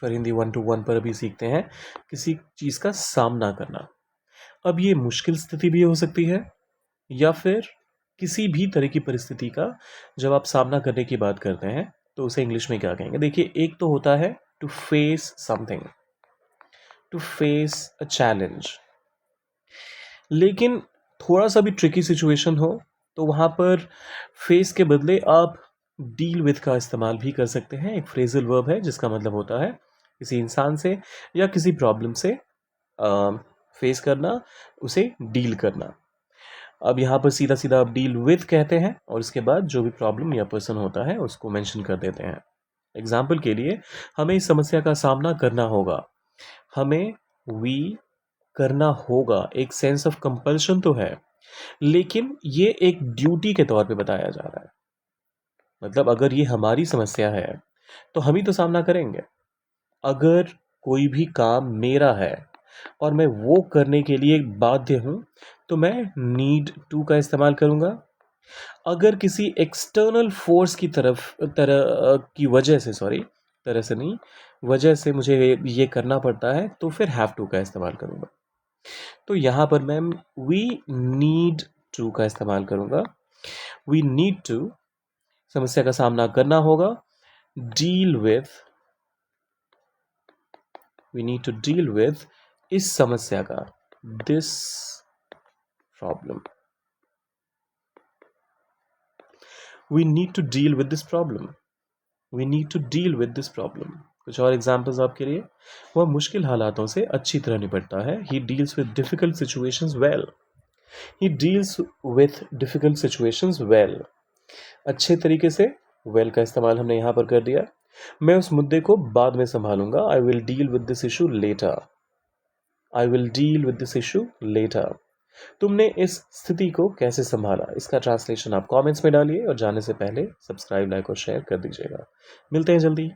For Hindi 1 to 1 पर अभी सीखते हैं किसी चीज़ का सामना करना। अब ये मुश्किल स्थिति भी हो सकती है या फिर किसी भी तरह की परिस्थिति का जब आप सामना करने की बात करते हैं तो उसे इंग्लिश में क्या कहेंगे? देखिए, एक तो होता है to face something, to face a challenge. लेकिन थोड़ा सा भी ट्रिकी सिचुएशन हो तो वहाँ पर फेस के बदले आप डील विथ का इस्तेमाल भी कर सकते हैं। एक फ्रेजल वर्ब है जिसका मतलब होता है किसी इंसान से या किसी प्रॉब्लम से फेस करना, उसे डील करना। अब यहाँ पर सीधा सीधा आप डील विथ कहते हैं और इसके बाद जो भी प्रॉब्लम या पर्सन होता है उसको मेंशन कर देते हैं। एग्जाम्पल के लिए, हमें इस समस्या का सामना करना होगा। हमें वी करना होगा, एक सेंस ऑफ कंपल्शन तो है, लेकिन ये एक ड्यूटी के तौर पे बताया जा रहा है। मतलब अगर ये हमारी समस्या है तो हम ही तो सामना करेंगे। अगर कोई भी काम मेरा है और मैं वो करने के लिए बाध्य हूं तो मैं नीड टू का इस्तेमाल करूंगा। अगर किसी एक्सटर्नल फोर्स की की वजह से, सॉरी, तरह से नहीं, वजह से मुझे ये करना पड़ता है तो फिर हैव टू का इस्तेमाल करूंगा। तो यहाँ पर मैं वी नीड टू का इस्तेमाल करूंगा। वी नीड टू, समस्या का सामना करना होगा। Deal with, we need to deal with इस समस्या का, this problem. We need to deal with this problem. We need to deal with this problem. कुछ और एग्जाम्पल्स आपके लिए। वह मुश्किल हालातों से अच्छी तरह निपटता है। He deals with difficult situations well. He deals with difficult situations well. अच्छे तरीके से वेल का इस्तेमाल हमने यहाँ पर कर दिया। मैं उस मुद्दे को बाद में संभालूंगा। I will deal with this issue later. I will deal with this issue later. तुमने इस स्थिति को कैसे संभाला? इसका ट्रांसलेशन आप कमेंट्स में डालिए और जाने से पहले सब्सक्राइब, लाइक और शेयर कर दीजिएगा। मिलते हैं जल्दी।